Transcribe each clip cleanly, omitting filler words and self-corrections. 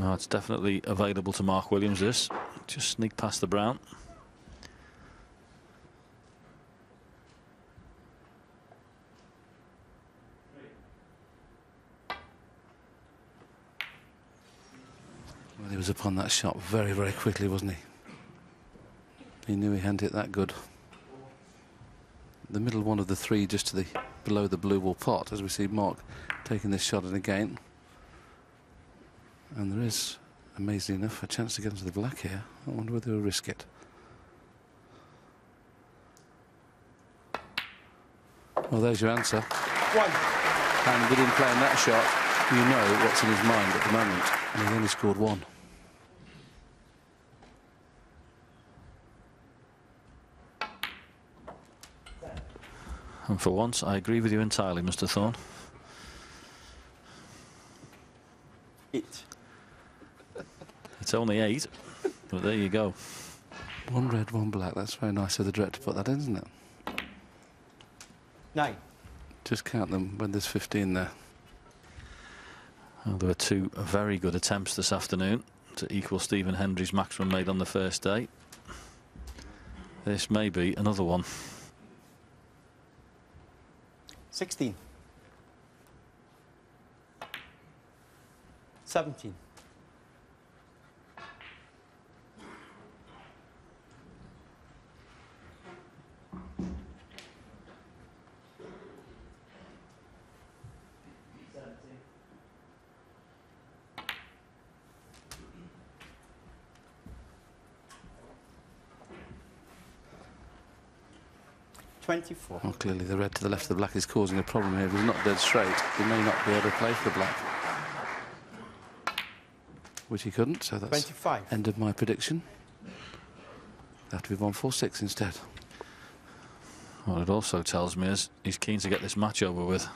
Oh, it's definitely available to Mark Williams, this. Just sneak past the brown. Well, he was upon that shot very, very quickly, wasn't he? He knew he hadn't hit that good. The middle one of the three, just to the below the blue wall pot, as we see Mark taking this shot in again. And there is, amazingly enough, a chance to get into the black here. I wonder whether he'll risk it. Well, there's your answer. One. And with him playing that shot, you know what's in his mind at the moment. And he only scored one. And for once, I agree with you entirely, Mr. Thorne. 8. It's only 8, but there you go. One red, one black. That's very nice of the director to put that in, isn't it? 9. Just count them when there's 15 there. Well, there were 2 very good attempts this afternoon to equal Stephen Hendry's maximum made on the first day. This may be another one. 16. 17. 24. Well, clearly the red to the left of the black is causing a problem here. If he's not dead straight, he may not be able to play for the black. Which he couldn't, so that's 25. End of my prediction. That to be 146 instead. What it also tells me is he's keen to get this match over with.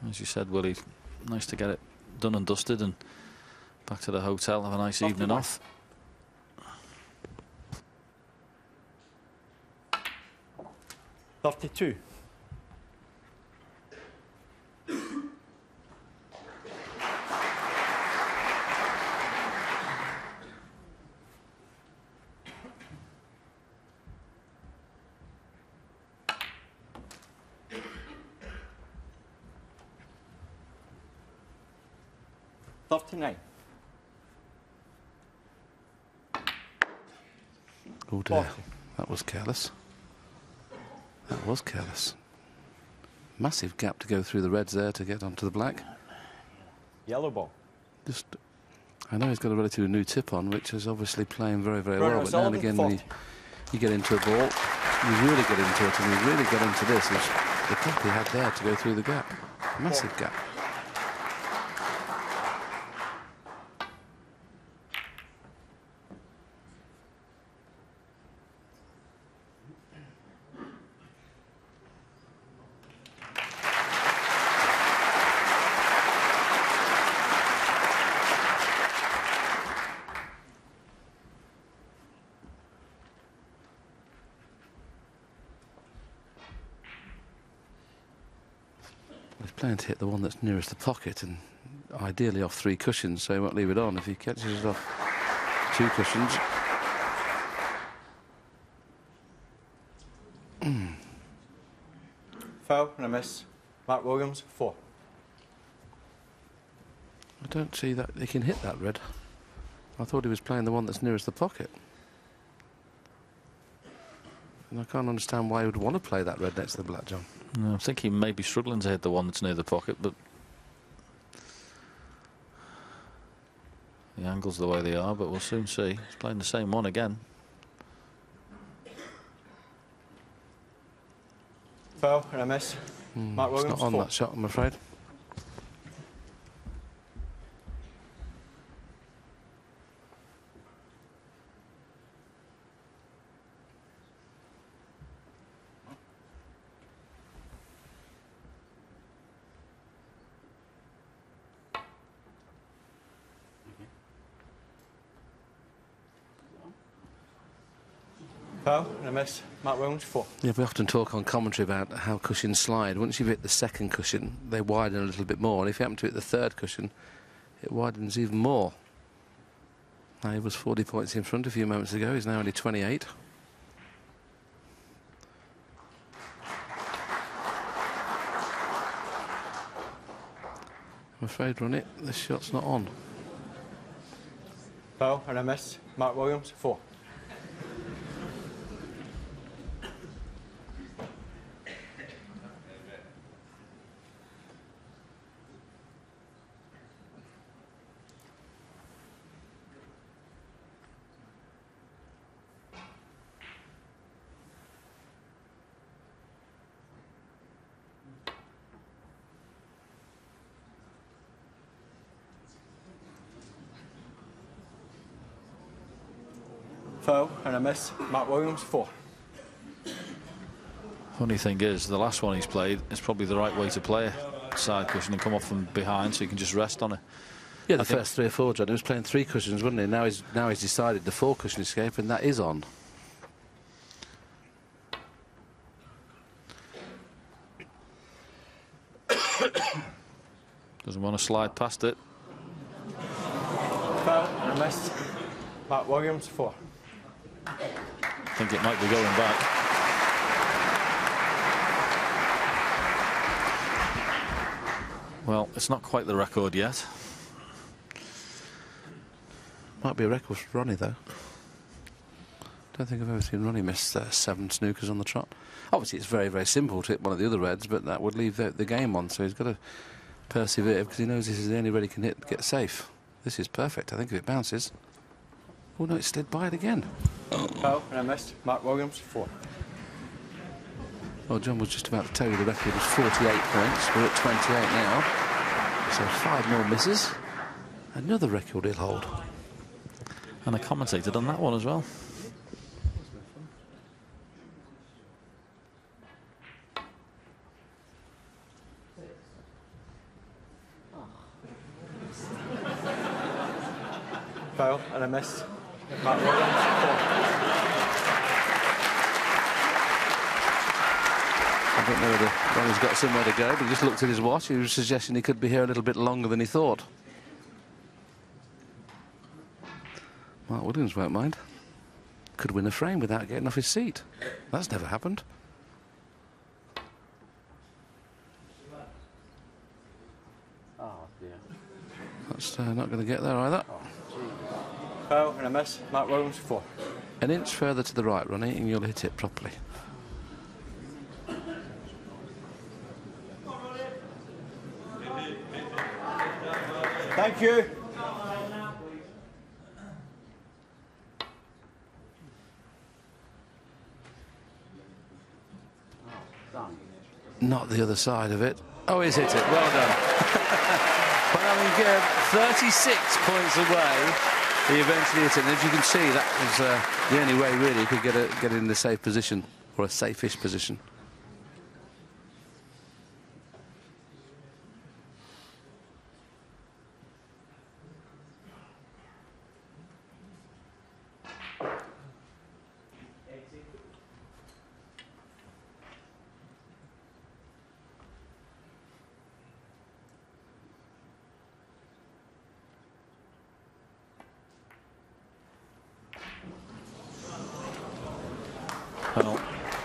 As you said, Willie, nice to get it done and dusted and back to the hotel, have a nice evening off. $32. $39. Oh dear, that was careless. That was careless. Massive gap to go through the reds there to get onto the black. Yellow ball. Just, I know he's got a relatively new tip on, which is obviously playing very, very well. But now and again, when you get into a ball, you really get into it, and you really get into this. Is the gap he had there to go through the gap. Massive gap. He's playing to hit the one that's nearest the pocket, and ideally off 3 cushions, so he won't leave it on. If he catches it off 2 cushions. Foul and a miss. Mark Williams, 4. I don't see that he can hit that red. I thought he was playing the one that's nearest the pocket. And I can't understand why he would want to play that red next to the black, John. No, I think he may be struggling to hit the one that's near the pocket, but the angle's the way they are, but we'll soon see. He's playing the same one again. Foul and a miss. Mark Williams, it's not on 4. that shot, I'm afraid. Foul and a miss. Mark Williams, 4. Yeah, we often talk on commentary about how cushions slide. Once you've hit the second cushion, they widen a little bit more. And if you happen to hit the third cushion, it widens even more. Now, he was 40 points in front a few moments ago. He's now only 28. I'm afraid, Ronnie, this shot's not on. Foul and a miss. Mark Williams, 4. Foul and a miss. Mark Williams, 4. Funny thing is, the last one he's played is probably the right way to play it. Side cushion and come off from behind so you can just rest on it. Yeah, the first 3 or 4, John, he was playing 3 cushions, wasn't he? Now he's decided the 4 cushion escape, and that is on. Doesn't want to slide past it. Foul and a miss. Mark Williams, 4. I think it might be going back. Well, it's not quite the record yet. Might be a record for Ronnie, though. Don't think I've ever seen Ronnie miss 7 snookers on the trot. Obviously, it's very, very simple to hit one of the other reds, but that would leave the game on, so he's got to persevere because he knows this is the only red he can hit to get safe. This is perfect, I think, if it bounces. Oh, no, it slid by it again. Foul and a miss. Mark Williams, 4. Well, John was just about to tell you the record was 48 points. We're at 28 now. So 5 more misses. Another record he'll hold. And I commentated on that one as well. Foul and a miss. Mark Williams, 4. I don't know whether Ronnie's got somewhere to go, but he just looked at his watch. He was suggesting he could be here a little bit longer than he thought. Mark Williams won't mind. Could win a frame without getting off his seat. That's never happened. Oh, dear. That's not going to get there either. Foul and a miss. Mark Williams, 4. An inch further to the right, Ronnie, and you'll hit it properly. Thank you. Not the other side of it. Oh, he's hit it. Well done. Well, I mean, 36 points away. He eventually hit it. And as you can see, that was the only way, really, he could get in the safe position, or a safe-ish position. Well,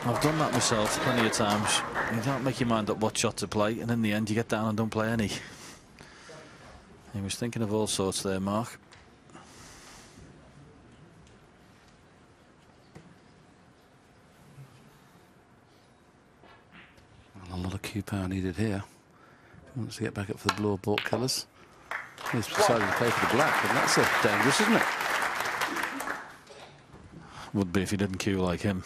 I've done that myself plenty of times. You don't make your mind up what shot to play, and in the end you get down and don't play any. He was thinking of all sorts there, Mark. A lot of cue power needed here. He wants to get back up for the blue or bought colours. He's decided to play for the black, and that's dangerous, isn't it? Would be if he didn't cue like him.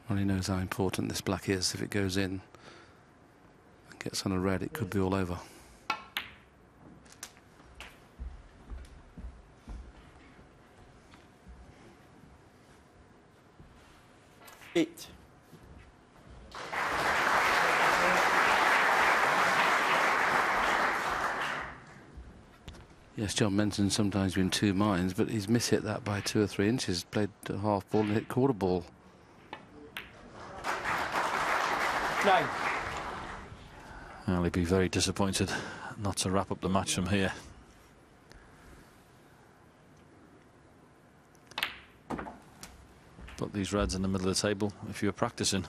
Well, he knows how important this black is. If it goes in and gets on a red, it could be all over. Eight. Yes, John mentioned sometimes you're in two minds, but he's mishit that by 2 or 3 inches. Played a half ball and hit quarter ball. 9. Well, he'd be very disappointed not to wrap up the match from here. Put these reds in the middle of the table if you're practicing.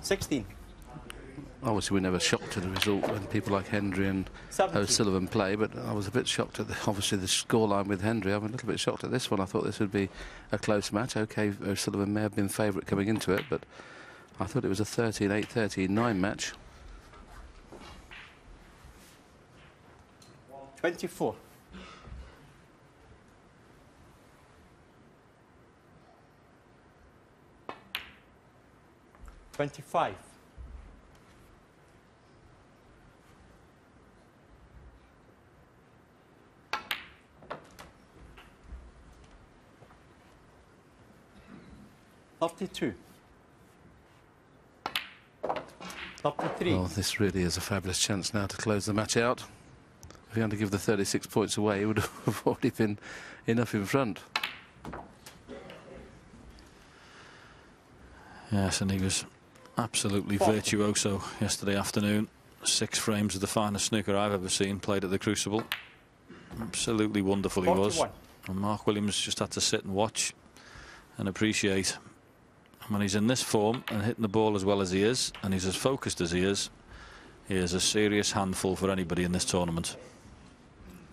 16. Obviously, we're never shocked at the result when people like Hendry and 17. O'Sullivan play, but I was a bit shocked at obviously the scoreline with Hendry. I'm a little bit shocked at this one. I thought this would be a close match. OK, O'Sullivan may have been favourite coming into it, but I thought it was a 13-8, 13-9 match. 24. 25. 32. 33. Well, this really is a fabulous chance now to close the match out. If he had to give the 36 points away, he would have already been enough in front. Yes, and he was absolutely virtuoso yesterday afternoon. 6 frames of the finest snooker I've ever seen played at the Crucible. Absolutely wonderful he was. And Mark Williams just had to sit and watch and appreciate. When he's in this form and hitting the ball as well as he is, and he's as focused as he is a serious handful for anybody in this tournament.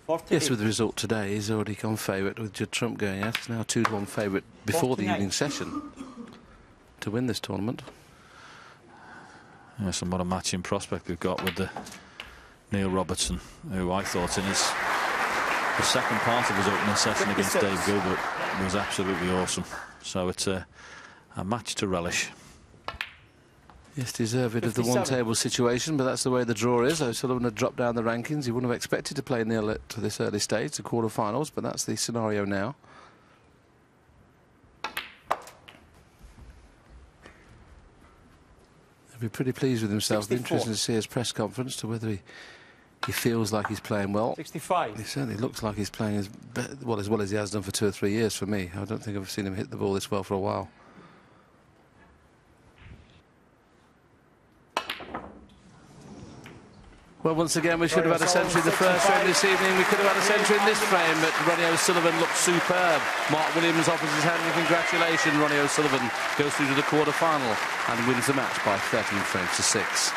48. Yes, with the result today, he's already gone favourite with Judd Trump going out. He's now 2-1 favourite before 49. the evening session to win this tournament. Yes, and what a matching prospect we've got with the Neil Robertson, who I thought in the second part of his opening session against 56. Dave Gilbert was absolutely awesome. So it's a match to relish. Yes, deserved of the 57. one-table situation, but that's the way the draw is. O'Sullivan had dropped down the rankings. He wouldn't have expected to play Neil at this early stage, the quarter-finals, but that's the scenario now. He'll be pretty pleased with himself. 64. It'll be interesting to see his press conference to whether he feels like he's playing well. 65. He certainly looks like he's playing as well as he has done for 2 or 3 years for me. I don't think I've seen him hit the ball this well for a while. Well, once again, we should have had a century in the first frame this evening. We could have had a century in this frame, but Ronnie O'Sullivan looked superb. Mark Williams offers his hand in congratulation. Ronnie O'Sullivan goes through to the quarter-final and wins the match by 13 frames to 6.